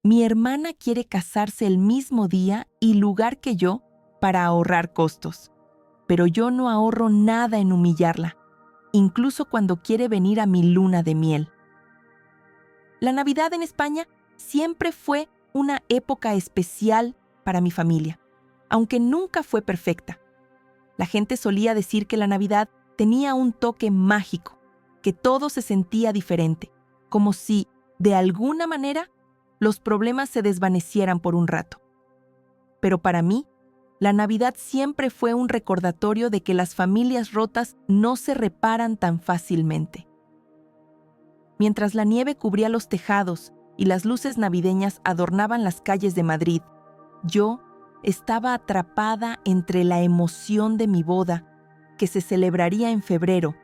Mi hermana quiere casarse el mismo día y lugar que yo para ahorrar costos, pero yo no ahorro nada en humillarla, incluso cuando quiere venir a mi luna de miel. La Navidad en España siempre fue una época especial para mi familia, aunque nunca fue perfecta. La gente solía decir que la Navidad tenía un toque mágico, que todo se sentía diferente, como si, de alguna manera, los problemas se desvanecieran por un rato. Pero para mí, la Navidad siempre fue un recordatorio de que las familias rotas no se reparan tan fácilmente. Mientras la nieve cubría los tejados y las luces navideñas adornaban las calles de Madrid, yo estaba atrapada entre la emoción de mi boda, que se celebraría en febrero,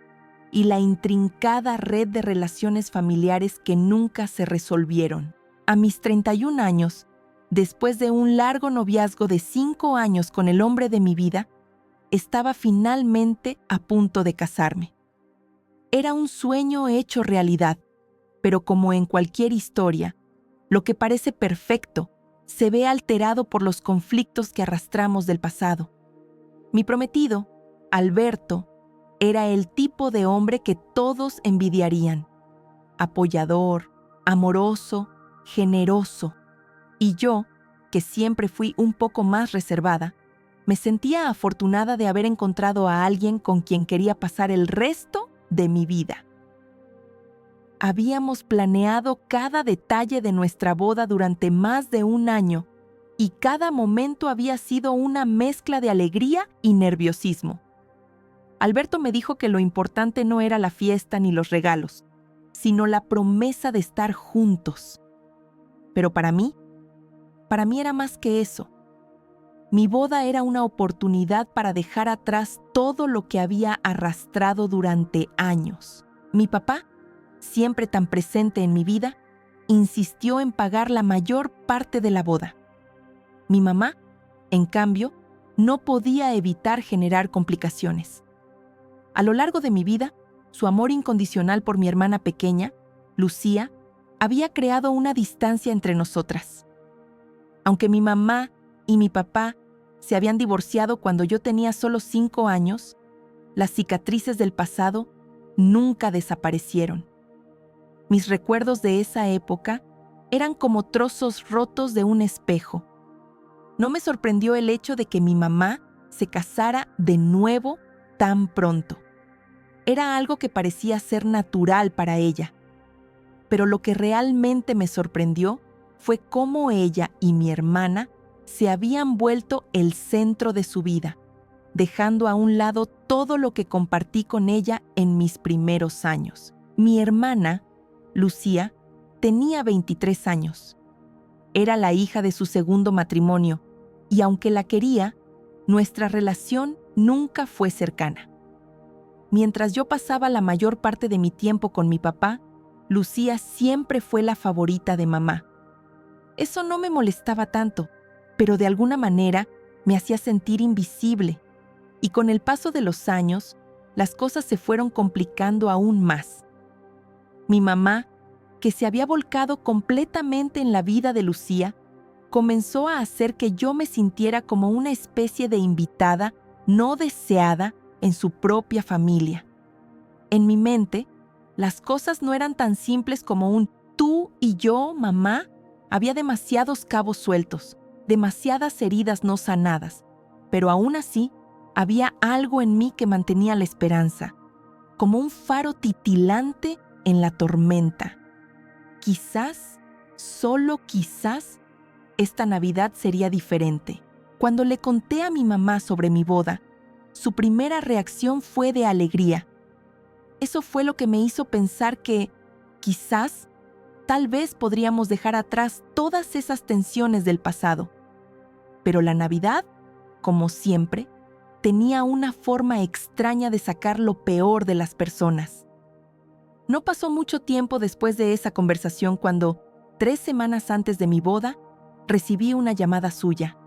y la intrincada red de relaciones familiares que nunca se resolvieron. A mis 31 años, después de un largo noviazgo de 5 años con el hombre de mi vida, estaba finalmente a punto de casarme. Era un sueño hecho realidad, pero como en cualquier historia, lo que parece perfecto se ve alterado por los conflictos que arrastramos del pasado. Mi prometido, Alberto, era el tipo de hombre que todos envidiarían. Apoyador, amoroso, generoso. Y yo, que siempre fui un poco más reservada, me sentía afortunada de haber encontrado a alguien con quien quería pasar el resto de mi vida. Habíamos planeado cada detalle de nuestra boda durante más de un año y cada momento había sido una mezcla de alegría y nerviosismo. Alberto me dijo que lo importante no era la fiesta ni los regalos, sino la promesa de estar juntos. Pero para mí era más que eso. Mi boda era una oportunidad para dejar atrás todo lo que había arrastrado durante años. Mi papá, siempre tan presente en mi vida, insistió en pagar la mayor parte de la boda. Mi mamá, en cambio, no podía evitar generar complicaciones. A lo largo de mi vida, su amor incondicional por mi hermana pequeña, Lucía, había creado una distancia entre nosotras. Aunque mi mamá y mi papá se habían divorciado cuando yo tenía solo 5 años, las cicatrices del pasado nunca desaparecieron. Mis recuerdos de esa época eran como trozos rotos de un espejo. No me sorprendió el hecho de que mi mamá se casara de nuevo tan pronto. Era algo que parecía ser natural para ella. Pero lo que realmente me sorprendió fue cómo ella y mi hermana se habían vuelto el centro de su vida, dejando a un lado todo lo que compartí con ella en mis primeros años. Mi hermana, Lucía, tenía 23 años. Era la hija de su segundo matrimonio, y aunque la quería, nuestra relación nunca fue cercana. Mientras yo pasaba la mayor parte de mi tiempo con mi papá, Lucía siempre fue la favorita de mamá. Eso no me molestaba tanto, pero de alguna manera me hacía sentir invisible, y con el paso de los años, las cosas se fueron complicando aún más. Mi mamá, que se había volcado completamente en la vida de Lucía, comenzó a hacer que yo me sintiera como una especie de invitada no deseada en su propia familia. En mi mente, las cosas no eran tan simples como un tú y yo, mamá. Había demasiados cabos sueltos, demasiadas heridas no sanadas, pero aún así, había algo en mí que mantenía la esperanza, como un faro titilante en la tormenta. Quizás, solo quizás, esta Navidad sería diferente. Cuando le conté a mi mamá sobre mi boda, su primera reacción fue de alegría. Eso fue lo que me hizo pensar que, quizás, tal vez podríamos dejar atrás todas esas tensiones del pasado. Pero la Navidad, como siempre, tenía una forma extraña de sacar lo peor de las personas. No pasó mucho tiempo después de esa conversación cuando, 3 semanas antes de mi boda, recibí una llamada suya.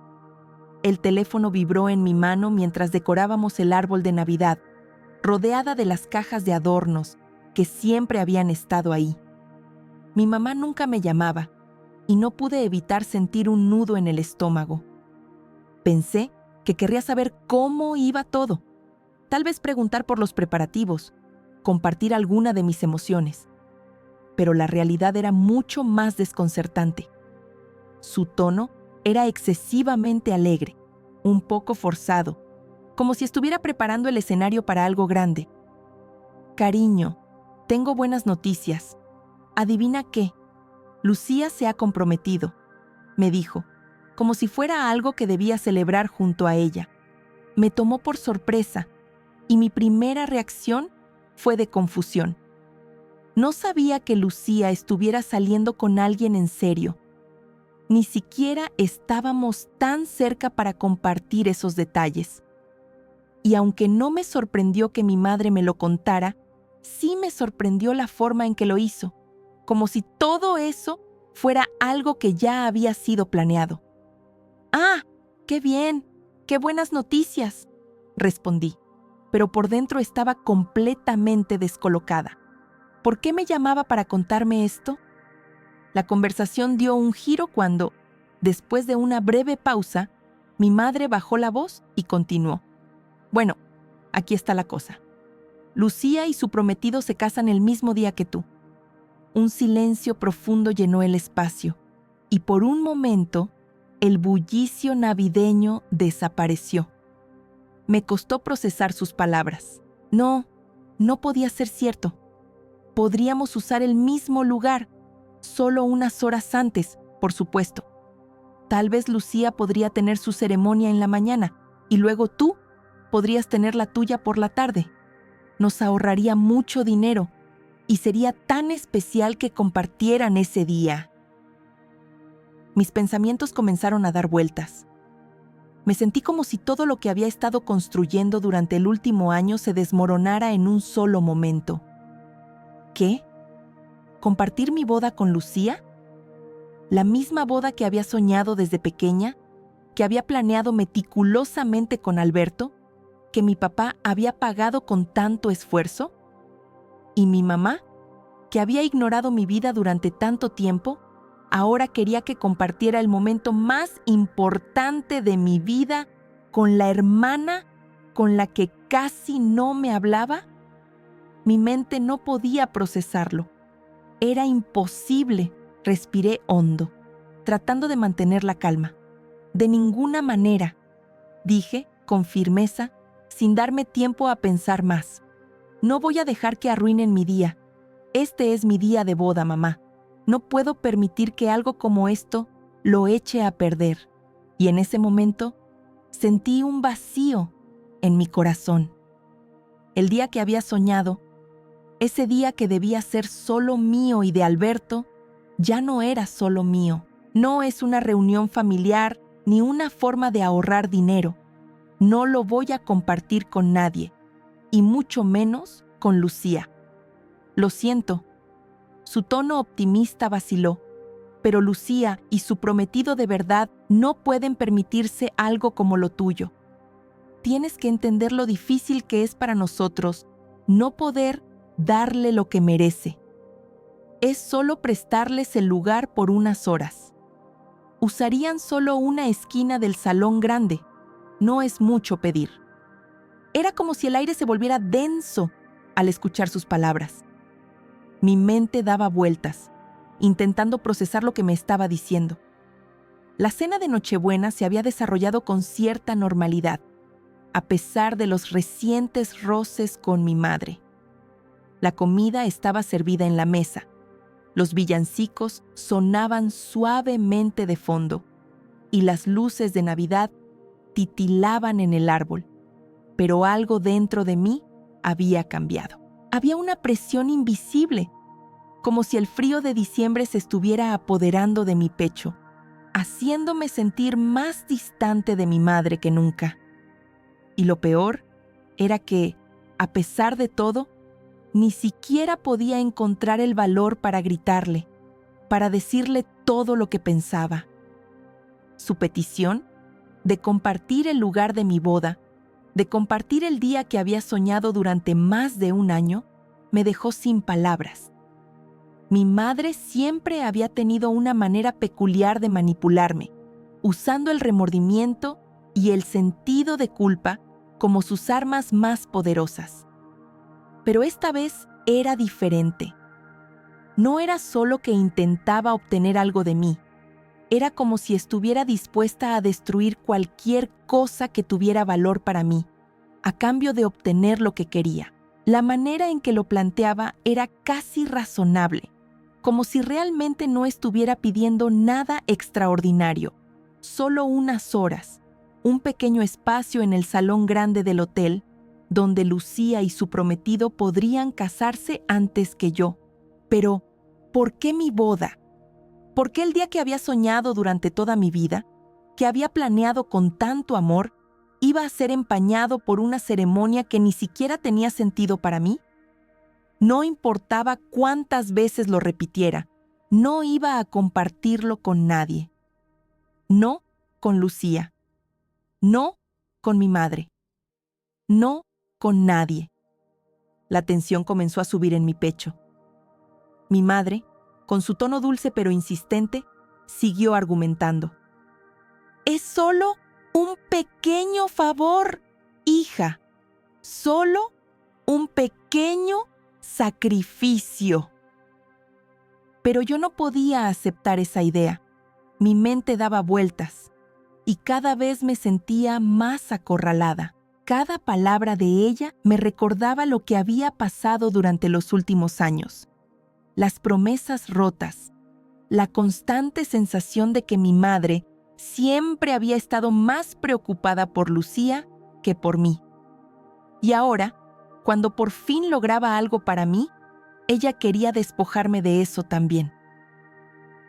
El teléfono vibró en mi mano mientras decorábamos el árbol de Navidad, rodeada de las cajas de adornos que siempre habían estado ahí. Mi mamá nunca me llamaba, y no pude evitar sentir un nudo en el estómago. Pensé que querría saber cómo iba todo, tal vez preguntar por los preparativos, compartir alguna de mis emociones. Pero la realidad era mucho más desconcertante. Su tono era excesivamente alegre, un poco forzado, como si estuviera preparando el escenario para algo grande. «Cariño, tengo buenas noticias. ¿Adivina qué? Lucía se ha comprometido», me dijo, como si fuera algo que debía celebrar junto a ella. Me tomó por sorpresa, y mi primera reacción fue de confusión. No sabía que Lucía estuviera saliendo con alguien en serio. Ni siquiera estábamos tan cerca para compartir esos detalles. Y aunque no me sorprendió que mi madre me lo contara, sí me sorprendió la forma en que lo hizo, como si todo eso fuera algo que ya había sido planeado. «¡Ah! ¡Qué bien! ¡Qué buenas noticias!», respondí, pero por dentro estaba completamente descolocada. ¿Por qué me llamaba para contarme esto? La conversación dio un giro cuando, después de una breve pausa, mi madre bajó la voz y continuó. «Bueno, aquí está la cosa. Lucía y su prometido se casan el mismo día que tú». Un silencio profundo llenó el espacio, y por un momento, el bullicio navideño desapareció. Me costó procesar sus palabras. No podía ser cierto. Podríamos usar el mismo lugar, solo unas horas antes, por supuesto. Tal vez Lucía podría tener su ceremonia en la mañana, y luego tú podrías tener la tuya por la tarde. Nos ahorraría mucho dinero, y sería tan especial que compartieran ese día. Mis pensamientos comenzaron a dar vueltas. Me sentí como si todo lo que había estado construyendo durante el último año se desmoronara en un solo momento. ¿Qué? ¿Compartir mi boda con Lucía? ¿La misma boda que había soñado desde pequeña, que había planeado meticulosamente con Alberto, que mi papá había pagado con tanto esfuerzo? ¿Y mi mamá, que había ignorado mi vida durante tanto tiempo, ahora quería que compartiera el momento más importante de mi vida con la hermana con la que casi no me hablaba? Mi mente no podía procesarlo. Era imposible. Respiré hondo, tratando de mantener la calma. «De ninguna manera», dije con firmeza, sin darme tiempo a pensar más. «No voy a dejar que arruinen mi día. Este es mi día de boda, mamá. No puedo permitir que algo como esto lo eche a perder». Y en ese momento sentí un vacío en mi corazón. El día que había soñado, ese día que debía ser solo mío y de Alberto, ya no era solo mío. No es una reunión familiar ni una forma de ahorrar dinero. No lo voy a compartir con nadie, y mucho menos con Lucía. «Lo siento». Su tono optimista vaciló, pero Lucía y su prometido de verdad no pueden permitirse algo como lo tuyo. Tienes que entender lo difícil que es para nosotros no poder darle lo que merece. Es solo prestarles el lugar por unas horas. Usarían solo una esquina del salón grande. No es mucho pedir. Era como si el aire se volviera denso al escuchar sus palabras. Mi mente daba vueltas, intentando procesar lo que me estaba diciendo. La cena de Nochebuena se había desarrollado con cierta normalidad, a pesar de los recientes roces con mi madre. La comida estaba servida en la mesa. Los villancicos sonaban suavemente de fondo, y las luces de Navidad titilaban en el árbol. Pero algo dentro de mí había cambiado. Había una presión invisible, como si el frío de diciembre se estuviera apoderando de mi pecho, haciéndome sentir más distante de mi madre que nunca. Y lo peor era que, a pesar de todo, ni siquiera podía encontrar el valor para gritarle, para decirle todo lo que pensaba. Su petición de compartir el lugar de mi boda, de compartir el día que había soñado durante más de un año, me dejó sin palabras. Mi madre siempre había tenido una manera peculiar de manipularme, usando el remordimiento y el sentido de culpa como sus armas más poderosas. Pero esta vez era diferente. No era solo que intentaba obtener algo de mí, era como si estuviera dispuesta a destruir cualquier cosa que tuviera valor para mí, a cambio de obtener lo que quería. La manera en que lo planteaba era casi razonable, como si realmente no estuviera pidiendo nada extraordinario, solo unas horas, un pequeño espacio en el salón grande del hotel, donde Lucía y su prometido podrían casarse antes que yo. Pero, ¿por qué mi boda? ¿Por qué el día que había soñado durante toda mi vida, que había planeado con tanto amor, iba a ser empañado por una ceremonia que ni siquiera tenía sentido para mí? No importaba cuántas veces lo repitiera, no iba a compartirlo con nadie. No con Lucía. No con mi madre. No con nadie. La tensión comenzó a subir en mi pecho. Mi madre, con su tono dulce pero insistente, siguió argumentando. Es solo un pequeño favor, hija. Solo un pequeño sacrificio. Pero yo no podía aceptar esa idea. Mi mente daba vueltas y cada vez me sentía más acorralada. Cada palabra de ella me recordaba lo que había pasado durante los últimos años. Las promesas rotas, la constante sensación de que mi madre siempre había estado más preocupada por Lucía que por mí. Y ahora, cuando por fin lograba algo para mí, ella quería despojarme de eso también.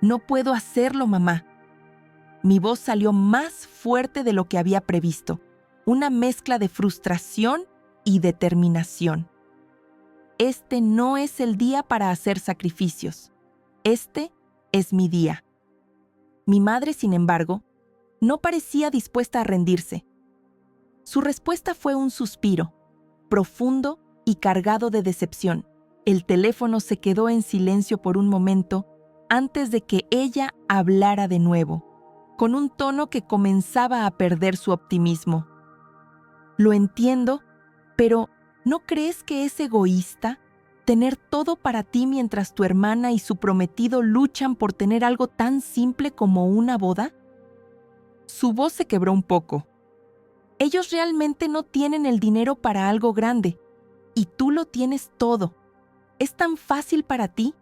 No puedo hacerlo, mamá. Mi voz salió más fuerte de lo que había previsto, una mezcla de frustración y determinación. Este no es el día para hacer sacrificios. Este es mi día. Mi madre, sin embargo, no parecía dispuesta a rendirse. Su respuesta fue un suspiro, profundo y cargado de decepción. El teléfono se quedó en silencio por un momento antes de que ella hablara de nuevo, con un tono que comenzaba a perder su optimismo. Lo entiendo, pero ¿no crees que es egoísta tener todo para ti mientras tu hermana y su prometido luchan por tener algo tan simple como una boda? Su voz se quebró un poco. Ellos realmente no tienen el dinero para algo grande, y tú lo tienes todo. ¿Es tan fácil para ti?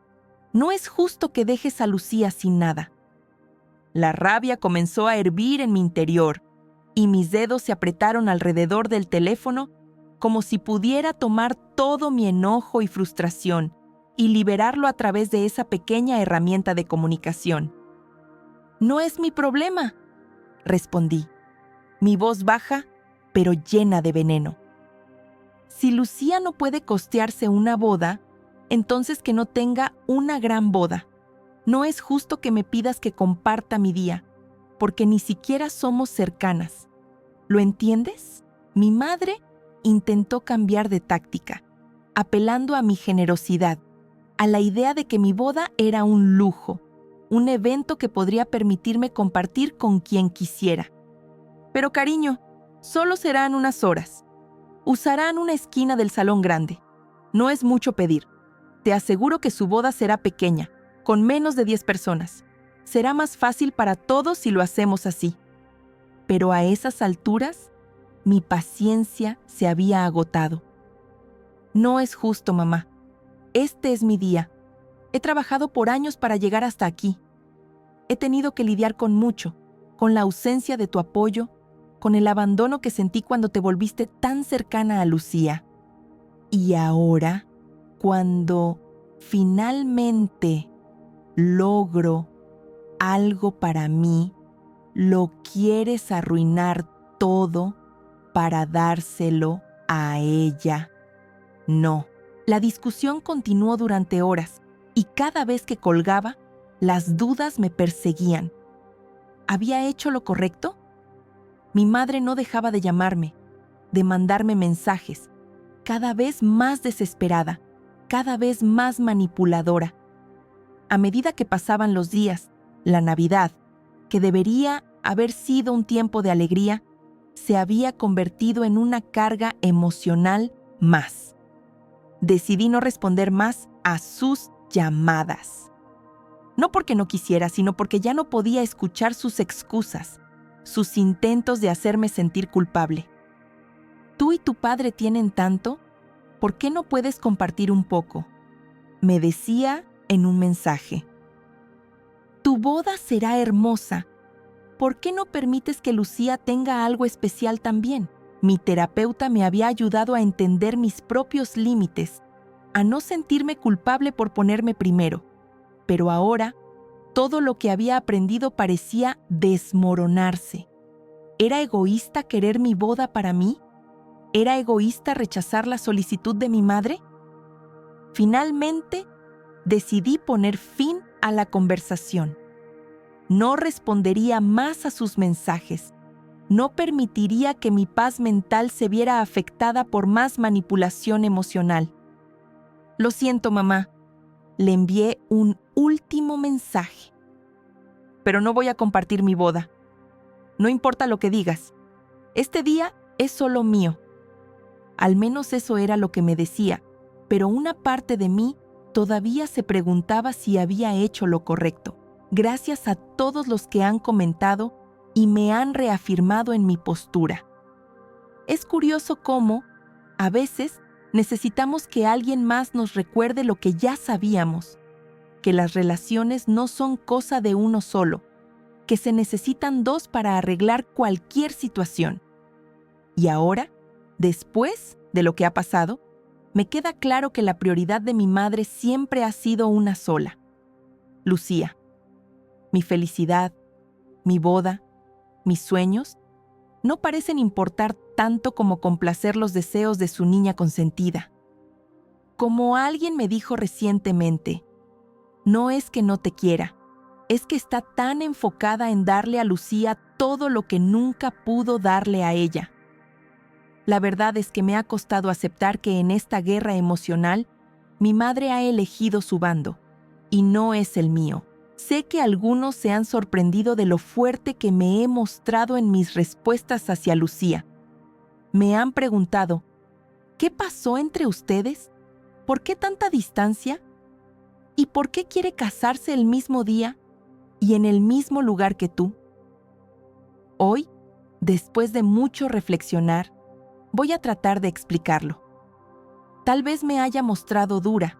No es justo que dejes a Lucía sin nada. La rabia comenzó a hervir en mi interior, y mis dedos se apretaron alrededor del teléfono como si pudiera tomar todo mi enojo y frustración y liberarlo a través de esa pequeña herramienta de comunicación. «No es mi problema», respondí, mi voz baja, pero llena de veneno. Si Lucía no puede costearse una boda, entonces que no tenga una gran boda. No es justo que me pidas que comparta mi día, porque ni siquiera somos cercanas. ¿Lo entiendes? Mi madre intentó cambiar de táctica, apelando a mi generosidad, a la idea de que mi boda era un lujo, un evento que podría permitirme compartir con quien quisiera. Pero cariño, solo serán unas horas. Usarán una esquina del salón grande. No es mucho pedir. Te aseguro que su boda será pequeña, con menos de 10 personas. Será más fácil para todos si lo hacemos así. Pero a esas alturas, mi paciencia se había agotado. No es justo, mamá. Este es mi día. He trabajado por años para llegar hasta aquí. He tenido que lidiar con mucho, con la ausencia de tu apoyo, con el abandono que sentí cuando te volviste tan cercana a Lucía. Y ahora, cuando finalmente logro algo para mí, lo quieres arruinar todo para dárselo a ella. No. La discusión continuó durante horas y cada vez que colgaba, las dudas me perseguían. ¿Había hecho lo correcto? Mi madre no dejaba de llamarme, de mandarme mensajes, cada vez más desesperada, cada vez más manipuladora. A medida que pasaban los días, la Navidad, que debería haber sido un tiempo de alegría, se había convertido en una carga emocional más. Decidí no responder más a sus llamadas. No porque no quisiera, sino porque ya no podía escuchar sus excusas, sus intentos de hacerme sentir culpable. ¿Tú y tu padre tienen tanto? ¿Por qué no puedes compartir un poco?, me decía en un mensaje. Tu boda será hermosa. ¿Por qué no permites que Lucía tenga algo especial también? Mi terapeuta me había ayudado a entender mis propios límites, a no sentirme culpable por ponerme primero. Pero ahora, todo lo que había aprendido parecía desmoronarse. ¿Era egoísta querer mi boda para mí? ¿Era egoísta rechazar la solicitud de mi madre? Finalmente, decidí poner fin a la conversación. No respondería más a sus mensajes. No permitiría que mi paz mental se viera afectada por más manipulación emocional. Lo siento, mamá. Le envié un último mensaje. Pero no voy a compartir mi boda. No importa lo que digas. Este día es solo mío. Al menos eso era lo que me decía, pero una parte de mí todavía se preguntaba si había hecho lo correcto. Gracias a todos los que han comentado y me han reafirmado en mi postura. Es curioso cómo, a veces, necesitamos que alguien más nos recuerde lo que ya sabíamos, que las relaciones no son cosa de uno solo, que se necesitan dos para arreglar cualquier situación. Y ahora, después de lo que ha pasado, me queda claro que la prioridad de mi madre siempre ha sido una sola: Lucía. Mi felicidad, mi boda, mis sueños, no parecen importar tanto como complacer los deseos de su niña consentida. Como alguien me dijo recientemente, no es que no te quiera, es que está tan enfocada en darle a Lucía todo lo que nunca pudo darle a ella. La verdad es que me ha costado aceptar que en esta guerra emocional, mi madre ha elegido su bando, y no es el mío. Sé que algunos se han sorprendido de lo fuerte que me he mostrado en mis respuestas hacia Lucía. Me han preguntado, ¿qué pasó entre ustedes? ¿Por qué tanta distancia? ¿Y por qué quiere casarse el mismo día y en el mismo lugar que tú? Hoy, después de mucho reflexionar, voy a tratar de explicarlo. Tal vez me haya mostrado dura,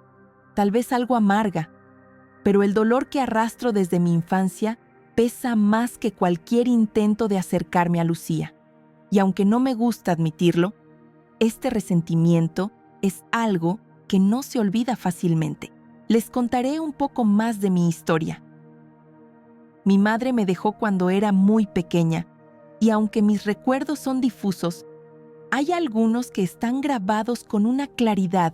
tal vez algo amarga, pero el dolor que arrastro desde mi infancia pesa más que cualquier intento de acercarme a Lucía. Y aunque no me gusta admitirlo, este resentimiento es algo que no se olvida fácilmente. Les contaré un poco más de mi historia. Mi madre me dejó cuando era muy pequeña, y aunque mis recuerdos son difusos, hay algunos que están grabados con una claridad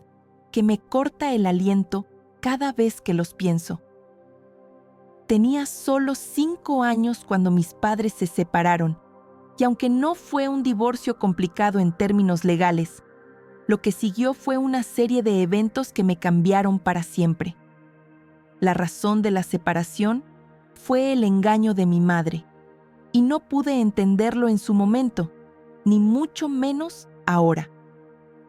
que me corta el aliento cada vez que los pienso. Tenía solo 5 años cuando mis padres se separaron, y aunque no fue un divorcio complicado en términos legales, lo que siguió fue una serie de eventos que me cambiaron para siempre. La razón de la separación fue el engaño de mi madre, y no pude entenderlo en su momento, ni mucho menos ahora.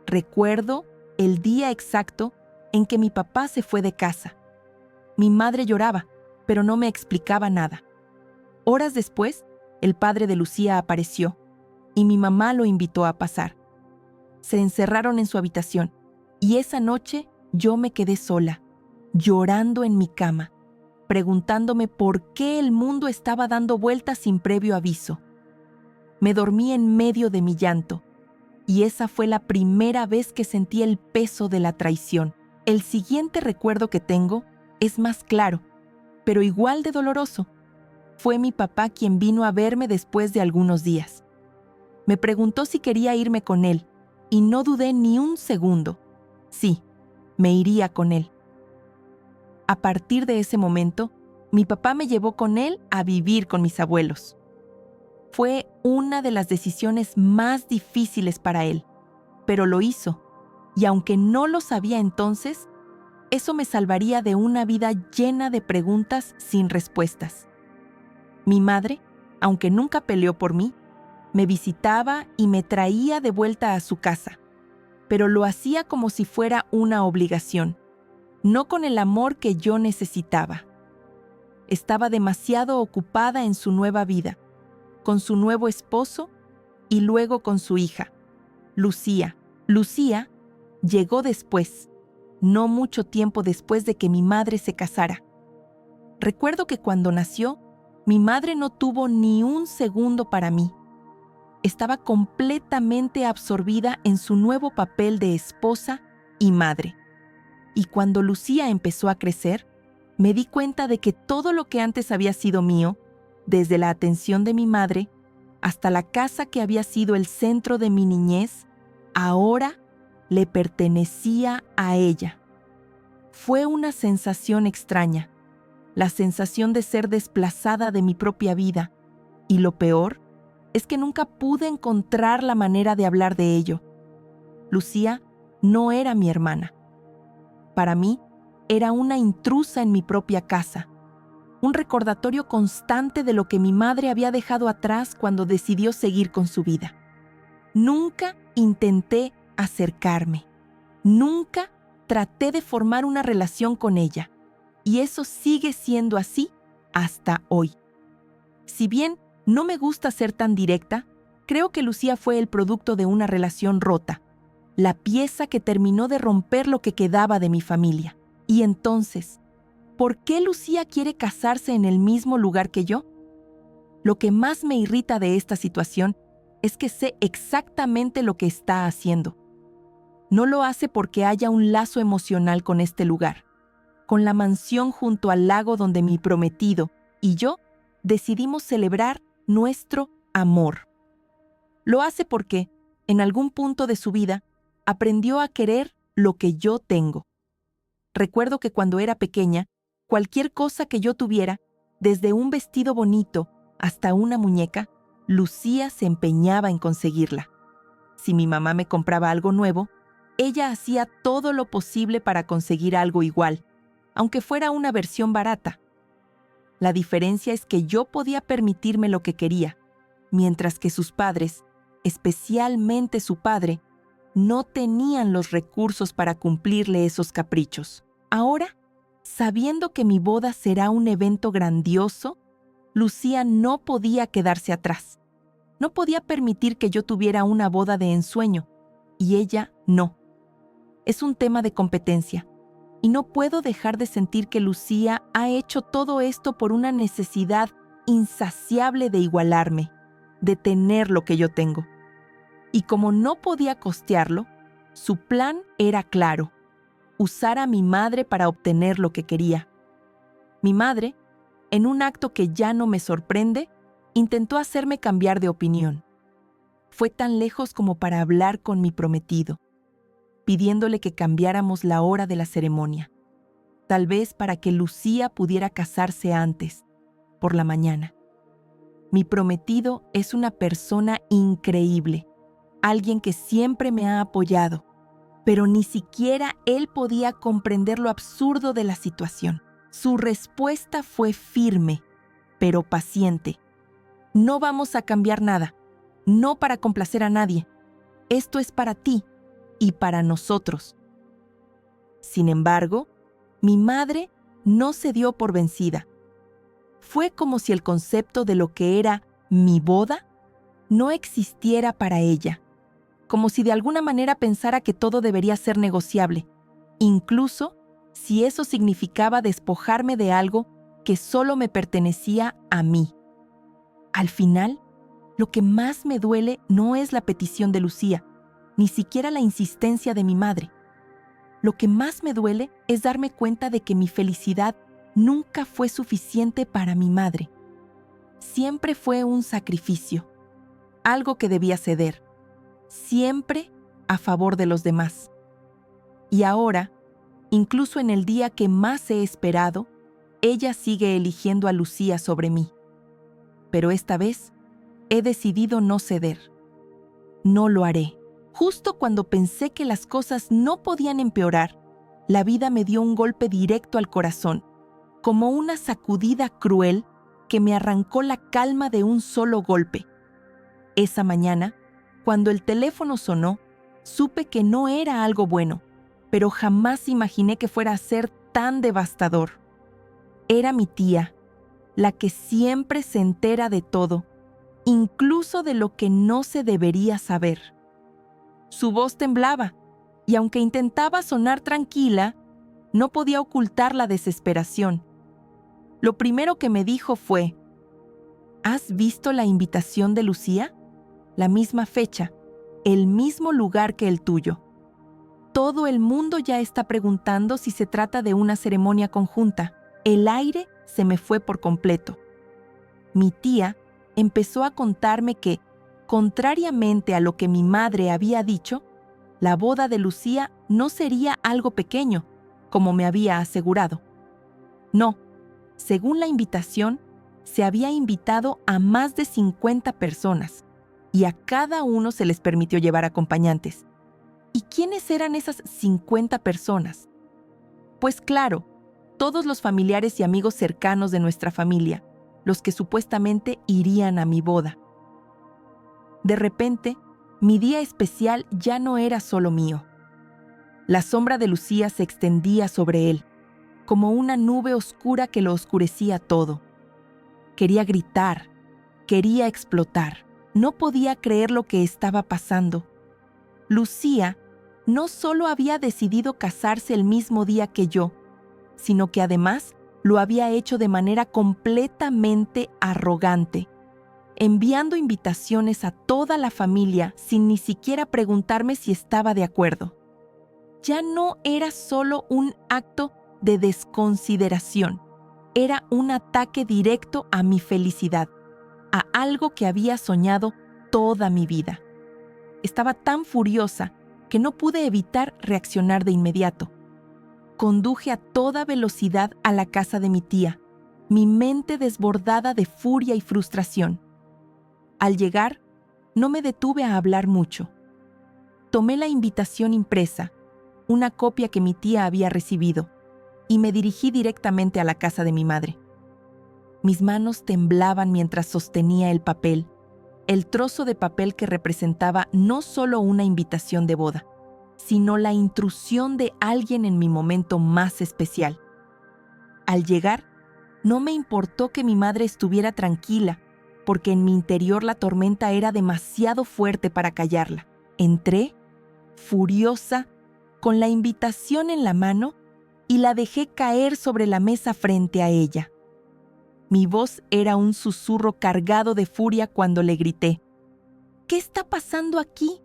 Recuerdo el día exacto en que mi papá se fue de casa. Mi madre lloraba, pero no me explicaba nada. Horas después, el padre de Lucía apareció, y mi mamá lo invitó a pasar. Se encerraron en su habitación, y esa noche yo me quedé sola, llorando en mi cama, preguntándome por qué el mundo estaba dando vueltas sin previo aviso. Me dormí en medio de mi llanto, y esa fue la primera vez que sentí el peso de la traición. El siguiente recuerdo que tengo es más claro, pero igual de doloroso. Fue mi papá quien vino a verme después de algunos días. Me preguntó si quería irme con él, y no dudé ni un segundo. Sí, me iría con él. A partir de ese momento, mi papá me llevó con él a vivir con mis abuelos. Fue una de las decisiones más difíciles para él, pero lo hizo, y aunque no lo sabía entonces, eso me salvaría de una vida llena de preguntas sin respuestas. Mi madre, aunque nunca peleó por mí, me visitaba y me traía de vuelta a su casa, pero lo hacía como si fuera una obligación, no con el amor que yo necesitaba. Estaba demasiado ocupada en su nueva vida, con su nuevo esposo y luego con su hija, Lucía. Lucía llegó después, no mucho tiempo después de que mi madre se casara. Recuerdo que cuando nació, mi madre no tuvo ni un segundo para mí. Estaba completamente absorbida en su nuevo papel de esposa y madre. Y cuando Lucía empezó a crecer, me di cuenta de que todo lo que antes había sido mío, desde la atención de mi madre hasta la casa que había sido el centro de mi niñez, ahora le pertenecía a ella. Fue una sensación extraña, la sensación de ser desplazada de mi propia vida, y lo peor es que nunca pude encontrar la manera de hablar de ello. Lucía no era mi hermana. Para mí, era una intrusa en mi propia casa, un recordatorio constante de lo que mi madre había dejado atrás cuando decidió seguir con su vida. Nunca intenté acercarme, nunca traté de formar una relación con ella, y eso sigue siendo así hasta hoy. Si bien no me gusta ser tan directa, creo que Lucía fue el producto de una relación rota, la pieza que terminó de romper lo que quedaba de mi familia. Y entonces, ¿por qué Lucía quiere casarse en el mismo lugar que yo? Lo que más me irrita de esta situación es que sé exactamente lo que está haciendo. No lo hace porque haya un lazo emocional con este lugar, con la mansión junto al lago donde mi prometido y yo decidimos celebrar nuestro amor. Lo hace porque, en algún punto de su vida, aprendió a querer lo que yo tengo. Recuerdo que cuando era pequeña, cualquier cosa que yo tuviera, desde un vestido bonito hasta una muñeca, Lucía se empeñaba en conseguirla. Si mi mamá me compraba algo nuevo, ella hacía todo lo posible para conseguir algo igual, aunque fuera una versión barata. La diferencia es que yo podía permitirme lo que quería, mientras que sus padres, especialmente su padre, no tenían los recursos para cumplirle esos caprichos. Ahora, sabiendo que mi boda será un evento grandioso, Lucía no podía quedarse atrás. No podía permitir que yo tuviera una boda de ensueño, y ella no. Es un tema de competencia, y no puedo dejar de sentir que Lucía ha hecho todo esto por una necesidad insaciable de igualarme, de tener lo que yo tengo. Y como no podía costearlo, su plan era claro: usar a mi madre para obtener lo que quería. Mi madre, en un acto que ya no me sorprende, intentó hacerme cambiar de opinión. Fue tan lejos como para hablar con mi prometido, pidiéndole que cambiáramos la hora de la ceremonia, tal vez para que Lucía pudiera casarse antes, por la mañana. Mi prometido es una persona increíble, alguien que siempre me ha apoyado, pero ni siquiera él podía comprender lo absurdo de la situación. Su respuesta fue firme, pero paciente. No vamos a cambiar nada, no para complacer a nadie. Esto es para ti y para nosotros. Sin embargo, mi madre no se dio por vencida. Fue como si el concepto de lo que era mi boda no existiera para ella, como si de alguna manera pensara que todo debería ser negociable, incluso si eso significaba despojarme de algo que solo me pertenecía a mí. Al final, lo que más me duele no es la petición de Lucía, ni siquiera la insistencia de mi madre. Lo que más me duele es darme cuenta de que mi felicidad nunca fue suficiente para mi madre. Siempre fue un sacrificio, algo que debía ceder, siempre a favor de los demás. Y ahora, incluso en el día que más he esperado, ella sigue eligiendo a Lucía sobre mí. Pero esta vez, he decidido no ceder. No lo haré. Justo cuando pensé que las cosas no podían empeorar, la vida me dio un golpe directo al corazón, como una sacudida cruel que me arrancó la calma de un solo golpe. Esa mañana, cuando el teléfono sonó, supe que no era algo bueno, pero jamás imaginé que fuera a ser tan devastador. Era mi tía, la que siempre se entera de todo, incluso de lo que no se debería saber. Su voz temblaba, y aunque intentaba sonar tranquila, no podía ocultar la desesperación. Lo primero que me dijo fue: ¿has visto la invitación de Lucía? La misma fecha, el mismo lugar que el tuyo. Todo el mundo ya está preguntando si se trata de una ceremonia conjunta. El aire se me fue por completo. Mi tía empezó a contarme que, contrariamente a lo que mi madre había dicho, la boda de Lucía no sería algo pequeño, como me había asegurado. No, según la invitación, se había invitado a más de 50 personas, y a cada uno se les permitió llevar acompañantes. ¿Y quiénes eran esas 50 personas? Pues claro, todos los familiares y amigos cercanos de nuestra familia, los que supuestamente irían a mi boda. De repente, mi día especial ya no era solo mío. La sombra de Lucía se extendía sobre él, como una nube oscura que lo oscurecía todo. Quería gritar, quería explotar. No podía creer lo que estaba pasando. Lucía no solo había decidido casarse el mismo día que yo, sino que además lo había hecho de manera completamente arrogante, enviando invitaciones a toda la familia sin ni siquiera preguntarme si estaba de acuerdo. Ya no era solo un acto de desconsideración, era un ataque directo a mi felicidad, a algo que había soñado toda mi vida. Estaba tan furiosa que no pude evitar reaccionar de inmediato. Conduje a toda velocidad a la casa de mi tía, mi mente desbordada de furia y frustración. Al llegar, no me detuve a hablar mucho. Tomé la invitación impresa, una copia que mi tía había recibido, y me dirigí directamente a la casa de mi madre. Mis manos temblaban mientras sostenía el papel, el trozo de papel que representaba no solo una invitación de boda, sino la intrusión de alguien en mi momento más especial. Al llegar, no me importó que mi madre estuviera tranquila, porque en mi interior la tormenta era demasiado fuerte para callarla. Entré, furiosa, con la invitación en la mano, y la dejé caer sobre la mesa frente a ella. Mi voz era un susurro cargado de furia cuando le grité: ¿qué está pasando aquí?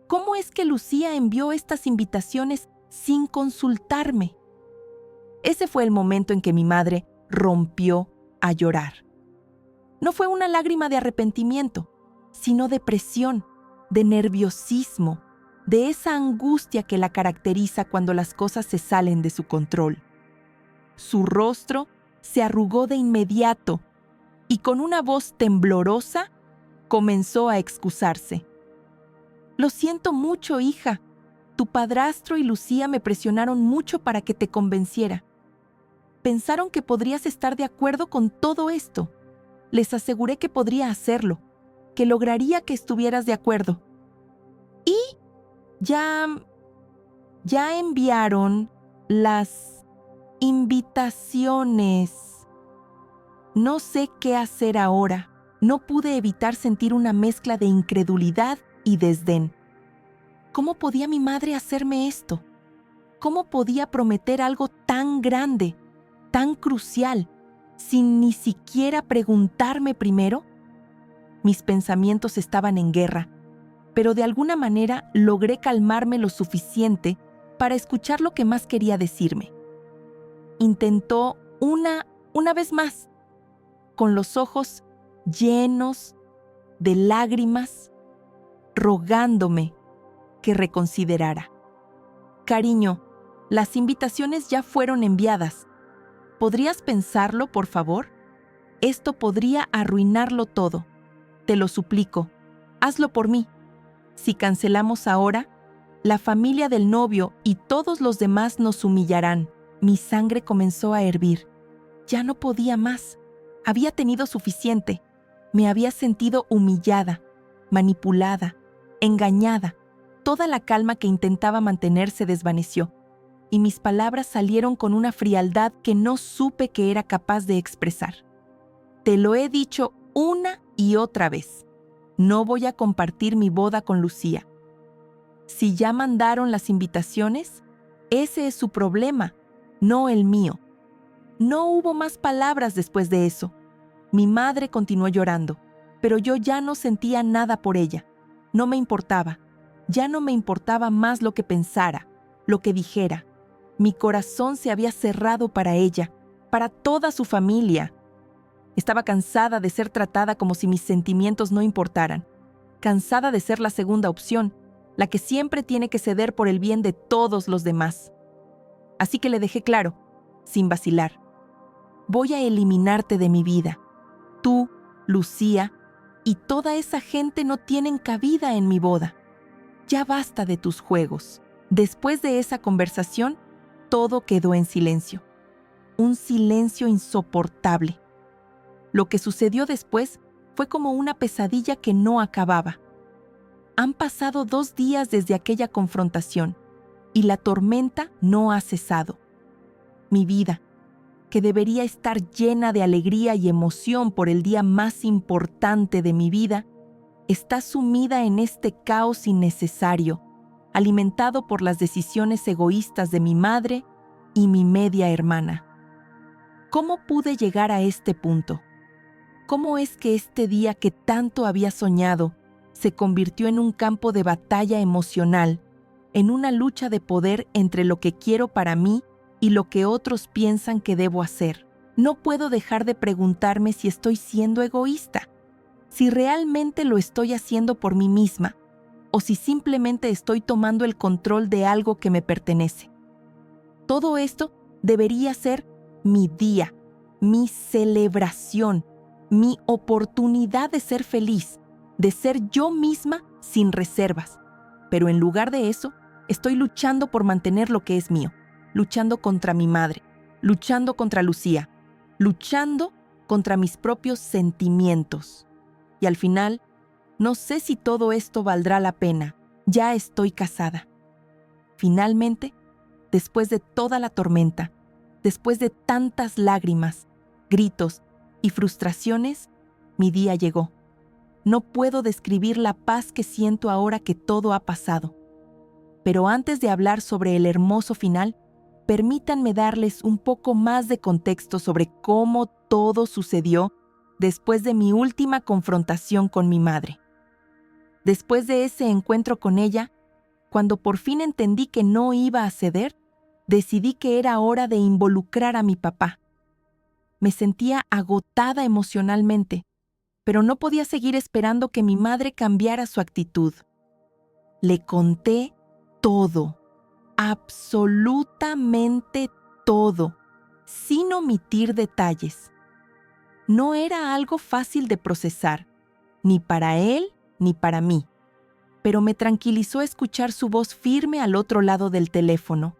¿Cómo es que Lucía envió estas invitaciones sin consultarme? Ese fue el momento en que mi madre rompió a llorar. No fue una lágrima de arrepentimiento, sino de presión, de nerviosismo, de esa angustia que la caracteriza cuando las cosas se salen de su control. Su rostro se arrugó de inmediato y con una voz temblorosa comenzó a excusarse. Lo siento mucho, hija. Tu padrastro y Lucía me presionaron mucho para que te convenciera. Pensaron que podrías estar de acuerdo con todo esto. Les aseguré que podría hacerlo, que lograría que estuvieras de acuerdo. Y ya enviaron las invitaciones. No sé qué hacer ahora. No pude evitar sentir una mezcla de incredulidad y desdén. ¿Cómo podía mi madre hacerme esto? ¿Cómo podía prometer algo tan grande, tan crucial, sin ni siquiera preguntarme primero? Mis pensamientos estaban en guerra, pero de alguna manera logré calmarme lo suficiente para escuchar lo que más quería decirme. Intentó una vez más, con los ojos llenos de lágrimas, rogándome que reconsiderara. Cariño, las invitaciones ya fueron enviadas. ¿Podrías pensarlo, por favor? Esto podría arruinarlo todo. Te lo suplico, hazlo por mí. Si cancelamos ahora, La familia del novio y todos los demás nos humillarán. Mi sangre comenzó a hervir. Ya no podía más. Había tenido suficiente. Me había sentido humillada, manipulada, engañada. Toda la calma que intentaba mantener se desvaneció, y mis palabras salieron con una frialdad que no supe que era capaz de expresar. Te lo he dicho una y otra vez. No voy a compartir mi boda con Lucía. Si ya mandaron las invitaciones, ese es su problema, no el mío. No hubo más palabras después de eso. Mi madre continuó llorando, pero yo ya no sentía nada por ella. No me importaba. Ya no me importaba más lo que pensara, lo que dijera. Mi corazón se había cerrado para ella, para toda su familia. Estaba cansada de ser tratada como si mis sentimientos no importaran. Cansada de ser la segunda opción, la que siempre tiene que ceder por el bien de todos los demás. Así que le dejé claro, sin vacilar: voy a eliminarte de mi vida. Tú, Lucía y toda esa gente no tienen cabida en mi boda. Ya basta de tus juegos. Después de esa conversación, todo quedó en silencio. Un silencio insoportable. Lo que sucedió después fue como una pesadilla que no acababa. Han pasado 2 días desde aquella confrontación y la tormenta no ha cesado. Mi vida, que debería estar llena de alegría y emoción por el día más importante de mi vida, está sumida en este caos innecesario, alimentado por las decisiones egoístas de mi madre y mi media hermana. ¿Cómo pude llegar a este punto? ¿Cómo es que este día que tanto había soñado se convirtió en un campo de batalla emocional, en una lucha de poder entre lo que quiero para mí y lo que otros piensan que debo hacer? No puedo dejar de preguntarme si estoy siendo egoísta, si realmente lo estoy haciendo por mí misma, o si simplemente estoy tomando el control de algo que me pertenece. Todo esto debería ser mi día, mi celebración, mi oportunidad de ser feliz, de ser yo misma sin reservas. Pero en lugar de eso, estoy luchando por mantener lo que es mío, luchando contra mi madre, luchando contra Lucía, luchando contra mis propios sentimientos. Y al final, no sé si todo esto valdrá la pena. Ya estoy casada. Finalmente, después de toda la tormenta, después de tantas lágrimas, gritos y frustraciones, mi día llegó. No puedo describir la paz que siento ahora que todo ha pasado. Pero antes de hablar sobre el hermoso final, permítanme darles un poco más de contexto sobre cómo todo sucedió después de mi última confrontación con mi madre. Después de ese encuentro con ella, cuando por fin entendí que no iba a ceder, decidí que era hora de involucrar a mi papá. Me sentía agotada emocionalmente, pero no podía seguir esperando que mi madre cambiara su actitud. Le conté todo, absolutamente todo, sin omitir detalles. No era algo fácil de procesar, ni para él ni para mí, pero me tranquilizó escuchar su voz firme al otro lado del teléfono.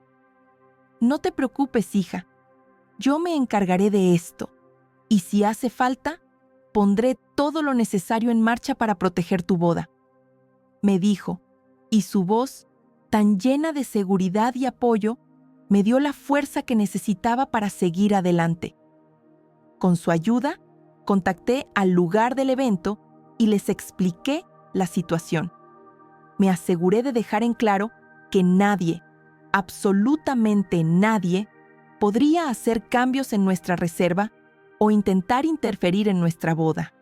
No te preocupes, hija, yo me encargaré de esto, y si hace falta, pondré todo lo necesario en marcha para proteger tu boda, me dijo, y su voz, tan llena de seguridad y apoyo, me dio la fuerza que necesitaba para seguir adelante. Con su ayuda, contacté al lugar del evento y les expliqué la situación. Me aseguré de dejar en claro que nadie, absolutamente nadie, podría hacer cambios en nuestra reserva o intentar interferir en nuestra boda.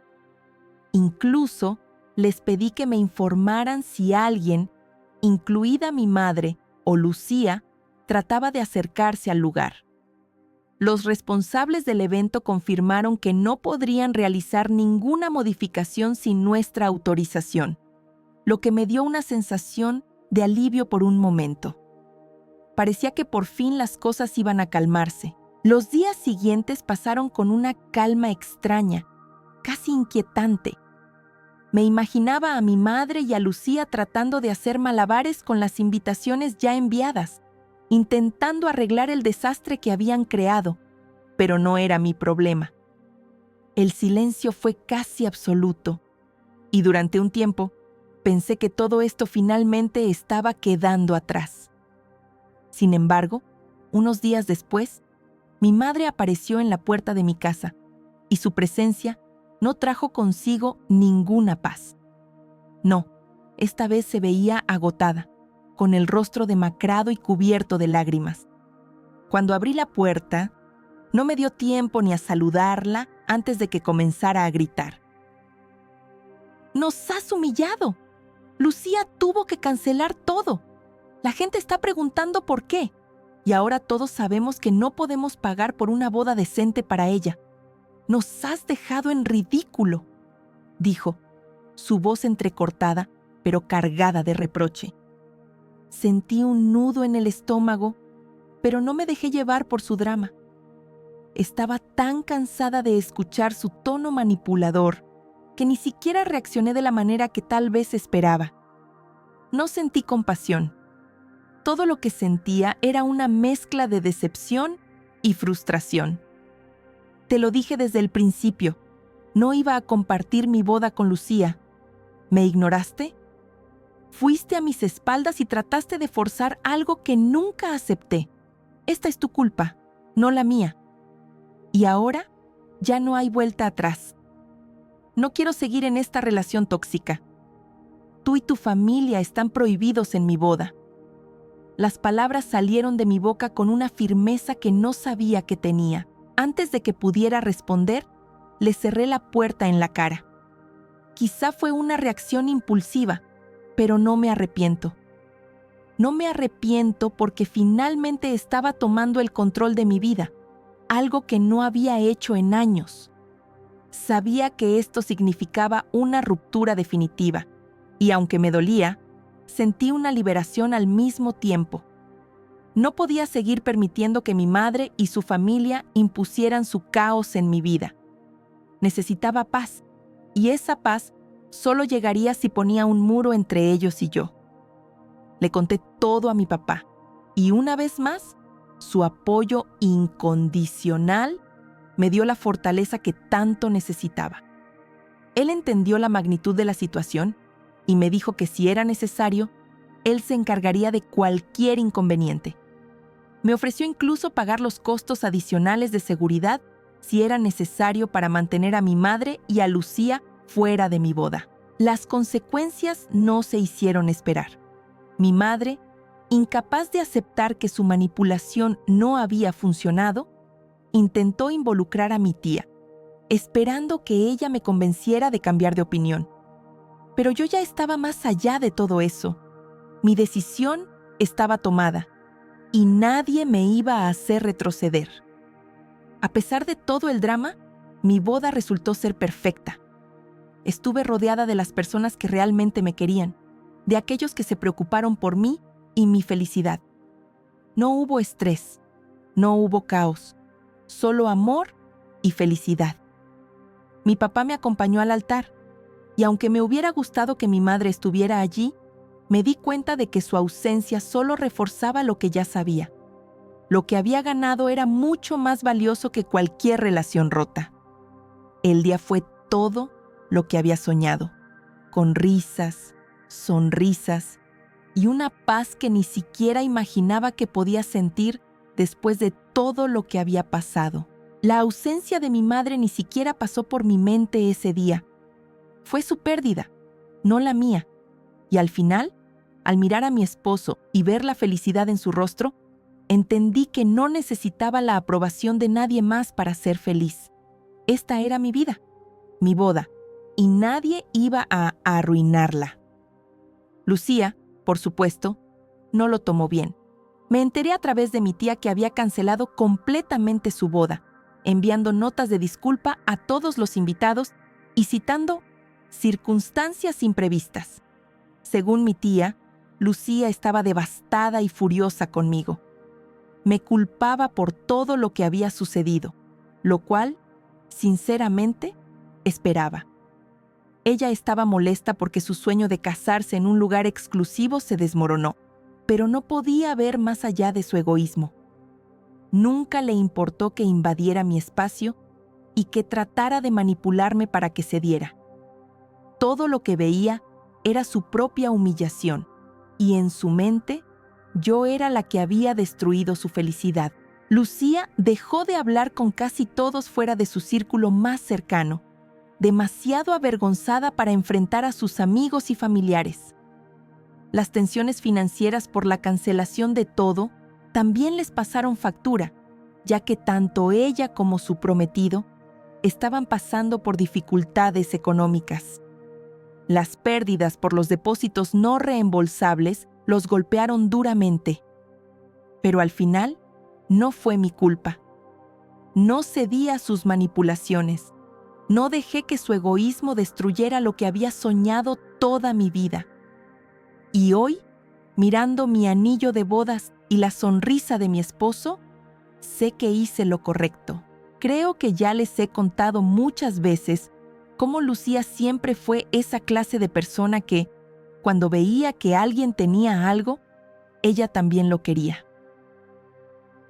Incluso les pedí que me informaran si alguien, incluida mi madre o Lucía, trataba de acercarse al lugar. Los responsables del evento confirmaron que no podrían realizar ninguna modificación sin nuestra autorización, lo que me dio una sensación de alivio por un momento. Parecía que por fin las cosas iban a calmarse. Los días siguientes pasaron con una calma extraña, casi inquietante. Me imaginaba a mi madre y a Lucía tratando de hacer malabares con las invitaciones ya enviadas, intentando arreglar el desastre que habían creado, pero no era mi problema. El silencio fue casi absoluto, y durante un tiempo pensé que todo esto finalmente estaba quedando atrás. Sin embargo, unos días después, mi madre apareció en la puerta de mi casa, y su presencia no trajo consigo ninguna paz. No, esta vez se veía agotada, con el rostro demacrado y cubierto de lágrimas. Cuando abrí la puerta, no me dio tiempo ni a saludarla antes de que comenzara a gritar. ¡Nos has humillado! Lucía tuvo que cancelar todo. La gente está preguntando por qué. Y ahora todos sabemos que no podemos pagar por una boda decente para ella. Nos has dejado en ridículo, dijo, su voz entrecortada, pero cargada de reproche. Sentí un nudo en el estómago, pero no me dejé llevar por su drama. Estaba tan cansada de escuchar su tono manipulador que ni siquiera reaccioné de la manera que tal vez esperaba. No sentí compasión. Todo lo que sentía era una mezcla de decepción y frustración. Te lo dije desde el principio. No iba a compartir mi boda con Lucía. ¿Me ignoraste? Fuiste a mis espaldas y trataste de forzar algo que nunca acepté. Esta es tu culpa, no la mía. Y ahora ya no hay vuelta atrás. No quiero seguir en esta relación tóxica. Tú y tu familia están prohibidos en mi boda. Las palabras salieron de mi boca con una firmeza que no sabía que tenía. Antes de que pudiera responder, le cerré la puerta en la cara. Quizá fue una reacción impulsiva, pero no me arrepiento. No me arrepiento porque finalmente estaba tomando el control de mi vida, algo que no había hecho en años. Sabía que esto significaba una ruptura definitiva, y aunque me dolía, sentí una liberación al mismo tiempo. No podía seguir permitiendo que mi madre y su familia impusieran su caos en mi vida. Necesitaba paz, y esa paz solo llegaría si ponía un muro entre ellos y yo. Le conté todo a mi papá, y una vez más, su apoyo incondicional me dio la fortaleza que tanto necesitaba. Él entendió la magnitud de la situación y me dijo que si era necesario, él se encargaría de cualquier inconveniente. Me ofreció incluso pagar los costos adicionales de seguridad si era necesario para mantener a mi madre y a Lucía fuera de mi boda. Las consecuencias no se hicieron esperar. Mi madre, incapaz de aceptar que su manipulación no había funcionado, intentó involucrar a mi tía, esperando que ella me convenciera de cambiar de opinión. Pero yo ya estaba más allá de todo eso. Mi decisión estaba tomada y nadie me iba a hacer retroceder. A pesar de todo el drama, mi boda resultó ser perfecta. Estuve rodeada de las personas que realmente me querían, de aquellos que se preocuparon por mí y mi felicidad. No hubo estrés, no hubo caos, solo amor y felicidad. Mi papá me acompañó al altar, y aunque me hubiera gustado que mi madre estuviera allí, me di cuenta de que su ausencia solo reforzaba lo que ya sabía. Lo que había ganado era mucho más valioso que cualquier relación rota. El día fue todo lo que había soñado, con risas, sonrisas y una paz que ni siquiera imaginaba que podía sentir después de todo lo que había pasado. La ausencia de mi madre ni siquiera pasó por mi mente ese día. Fue su pérdida, no la mía. Y al final, al mirar a mi esposo y ver la felicidad en su rostro, entendí que no necesitaba la aprobación de nadie más para ser feliz. Esta era mi vida, mi boda, y nadie iba a arruinarla. Lucía, por supuesto, no lo tomó bien. Me enteré a través de mi tía que había cancelado completamente su boda, enviando notas de disculpa a todos los invitados y citando circunstancias imprevistas. Según mi tía, Lucía estaba devastada y furiosa conmigo. Me culpaba por todo lo que había sucedido, lo cual, sinceramente, esperaba. Ella estaba molesta porque su sueño de casarse en un lugar exclusivo se desmoronó, pero no podía ver más allá de su egoísmo. Nunca le importó que invadiera mi espacio y que tratara de manipularme para que cediera. Todo lo que veía era su propia humillación, y en su mente yo era la que había destruido su felicidad. Lucía dejó de hablar con casi todos fuera de su círculo más cercano, demasiado avergonzada para enfrentar a sus amigos y familiares. Las tensiones financieras por la cancelación de todo también les pasaron factura, ya que tanto ella como su prometido estaban pasando por dificultades económicas. Las pérdidas por los depósitos no reembolsables los golpearon duramente. Pero al final, no fue mi culpa. No cedí a sus manipulaciones. No dejé que su egoísmo destruyera lo que había soñado toda mi vida. Y hoy, mirando mi anillo de bodas y la sonrisa de mi esposo, sé que hice lo correcto. Creo que ya les he contado muchas veces cómo Lucía siempre fue esa clase de persona que, cuando veía que alguien tenía algo, ella también lo quería.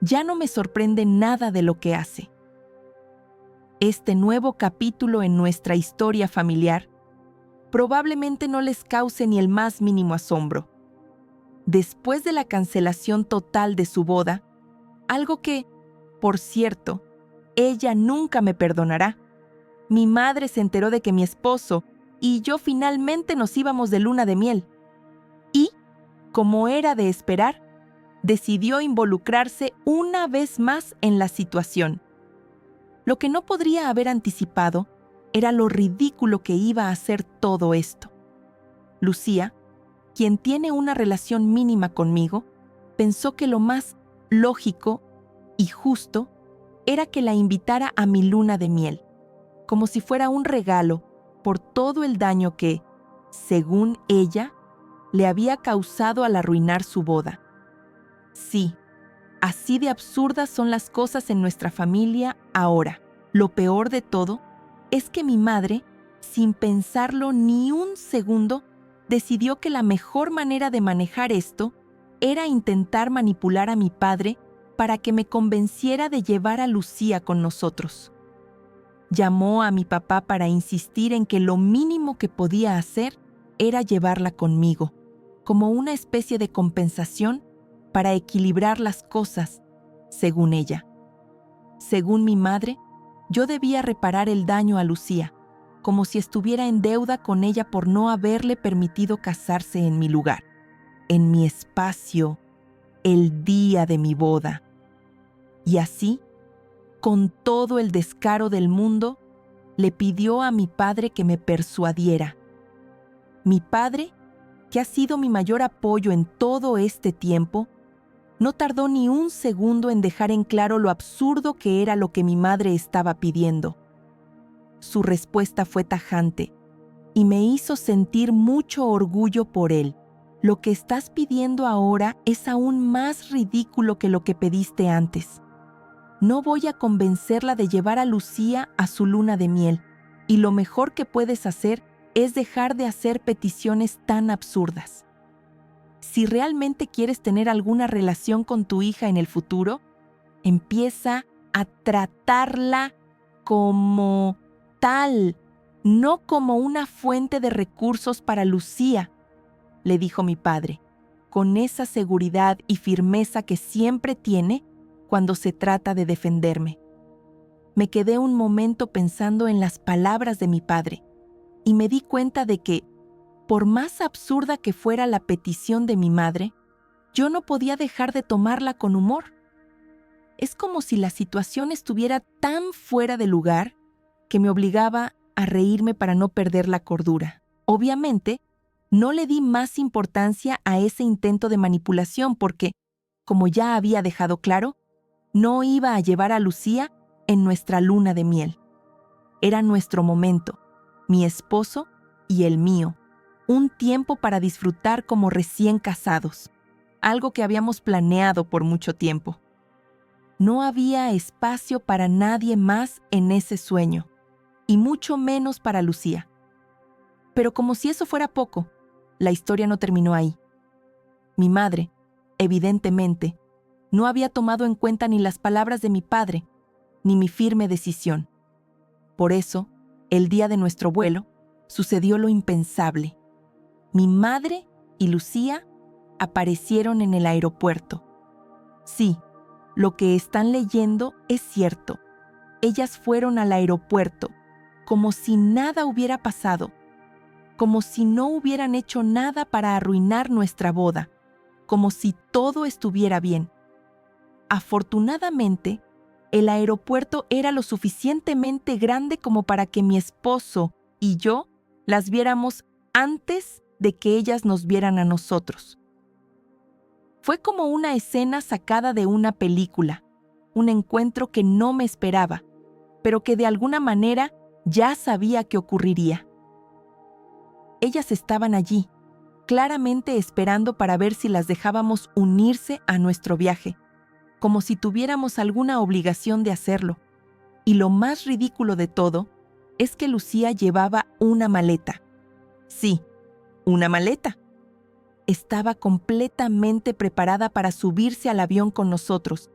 Ya no me sorprende nada de lo que hace. Este nuevo capítulo en nuestra historia familiar probablemente no les cause ni el más mínimo asombro. Después de la cancelación total de su boda, algo que, por cierto, ella nunca me perdonará, mi madre se enteró de que mi esposo y yo finalmente nos íbamos de luna de miel. Y, como era de esperar, decidió involucrarse una vez más en la situación. Lo que no podría haber anticipado era lo ridículo que iba a ser todo esto. Lucía, quien tiene una relación mínima conmigo, pensó que lo más lógico y justo era que la invitara a mi luna de miel, como si fuera un regalo por todo el daño que, según ella, le había causado al arruinar su boda. Sí, así de absurdas son las cosas en nuestra familia ahora. Lo peor de todo es que mi madre, sin pensarlo ni un segundo, decidió que la mejor manera de manejar esto era intentar manipular a mi padre para que me convenciera de llevar a Lucía con nosotros. Llamó a mi papá para insistir en que lo mínimo que podía hacer era llevarla conmigo, como una especie de compensación para equilibrar las cosas, según ella. Según mi madre, yo debía reparar el daño a Lucía, como si estuviera en deuda con ella por no haberle permitido casarse en mi lugar, en mi espacio, el día de mi boda. Y así, con todo el descaro del mundo, le pidió a mi padre que me persuadiera. Mi padre, que ha sido mi mayor apoyo en todo este tiempo, no tardó ni un segundo en dejar en claro lo absurdo que era lo que mi madre estaba pidiendo. Su respuesta fue tajante y me hizo sentir mucho orgullo por él. Lo que estás pidiendo ahora es aún más ridículo que lo que pediste antes. No voy a convencerla de llevar a Lucía a su luna de miel, y lo mejor que puedes hacer es dejar de hacer peticiones tan absurdas. Si realmente quieres tener alguna relación con tu hija en el futuro, empieza a tratarla como tal, no como una fuente de recursos para Lucía, le dijo mi padre, con esa seguridad y firmeza que siempre tiene cuando se trata de defenderme. Me quedé un momento pensando en las palabras de mi padre y me di cuenta de que, por más absurda que fuera la petición de mi madre, yo no podía dejar de tomarla con humor. Es como si la situación estuviera tan fuera de lugar que me obligaba a reírme para no perder la cordura. Obviamente, no le di más importancia a ese intento de manipulación porque, como ya había dejado claro, no iba a llevar a Lucía en nuestra luna de miel. Era nuestro momento, mi esposo y el mío, un tiempo para disfrutar como recién casados, algo que habíamos planeado por mucho tiempo. No había espacio para nadie más en ese sueño, y mucho menos para Lucía. Pero como si eso fuera poco, la historia no terminó ahí. Mi madre, evidentemente, no había tomado en cuenta ni las palabras de mi padre, ni mi firme decisión. Por eso, el día de nuestro vuelo, sucedió lo impensable. Mi madre y Lucía aparecieron en el aeropuerto. Sí, lo que están leyendo es cierto. Ellas fueron al aeropuerto, como si nada hubiera pasado, como si no hubieran hecho nada para arruinar nuestra boda, como si todo estuviera bien. Afortunadamente, el aeropuerto era lo suficientemente grande como para que mi esposo y yo las viéramos antes de que ellas nos vieran a nosotros. Fue como una escena sacada de una película, un encuentro que no me esperaba, pero que de alguna manera ya sabía que ocurriría. Ellas estaban allí, claramente esperando para ver si las dejábamos unirse a nuestro viaje, como si tuviéramos alguna obligación de hacerlo. Y lo más ridículo de todo es que Lucía llevaba una maleta. Sí, una maleta. Estaba completamente preparada para subirse al avión con nosotros,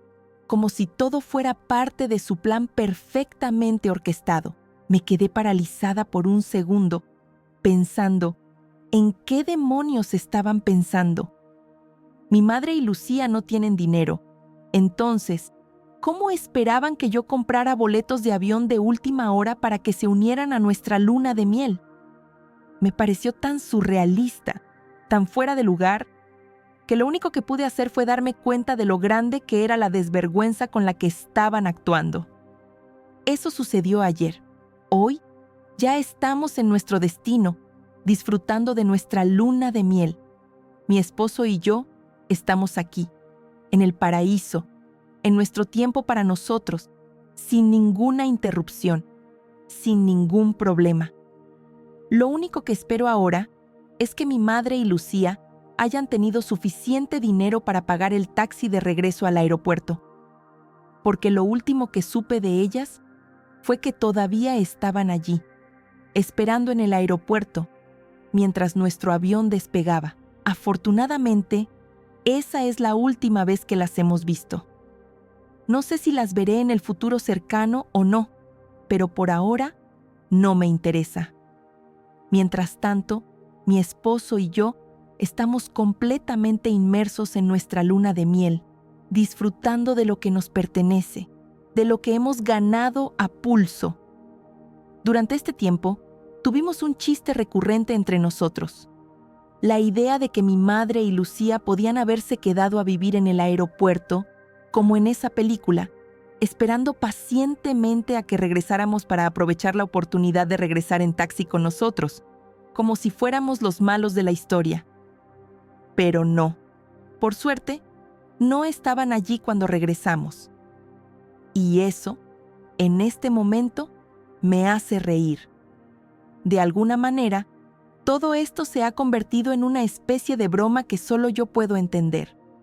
como si todo fuera parte de su plan perfectamente orquestado. Me quedé paralizada por un segundo, pensando, ¿en qué demonios estaban pensando? Mi madre y Lucía no tienen dinero. Entonces, ¿cómo esperaban que yo comprara boletos de avión de última hora para que se unieran a nuestra luna de miel? Me pareció tan surrealista, tan fuera de lugar, que lo único que pude hacer fue darme cuenta de lo grande que era la desvergüenza con la que estaban actuando. Eso sucedió ayer. Hoy ya estamos en nuestro destino, disfrutando de nuestra luna de miel. Mi esposo y yo estamos aquí, en el paraíso, en nuestro tiempo para nosotros, sin ninguna interrupción, sin ningún problema. Lo único que espero ahora es que mi madre y Lucía hayan tenido suficiente dinero para pagar el taxi de regreso al aeropuerto, porque lo último que supe de ellas fue que todavía estaban allí, esperando en el aeropuerto, mientras nuestro avión despegaba. Afortunadamente, esa es la última vez que las hemos visto. No sé si las veré en el futuro cercano o no, pero por ahora no me interesa. Mientras tanto, mi esposo y yo estamos completamente inmersos en nuestra luna de miel, disfrutando de lo que nos pertenece, de lo que hemos ganado a pulso. Durante este tiempo, tuvimos un chiste recurrente entre nosotros. La idea de que mi madre y Lucía podían haberse quedado a vivir en el aeropuerto, como en esa película, esperando pacientemente a que regresáramos para aprovechar la oportunidad de regresar en taxi con nosotros, como si fuéramos los malos de la historia. Pero no. Por suerte, no estaban allí cuando regresamos. Y eso, en este momento, me hace reír. De alguna manera, todo esto se ha convertido en una especie de broma que solo yo puedo entender.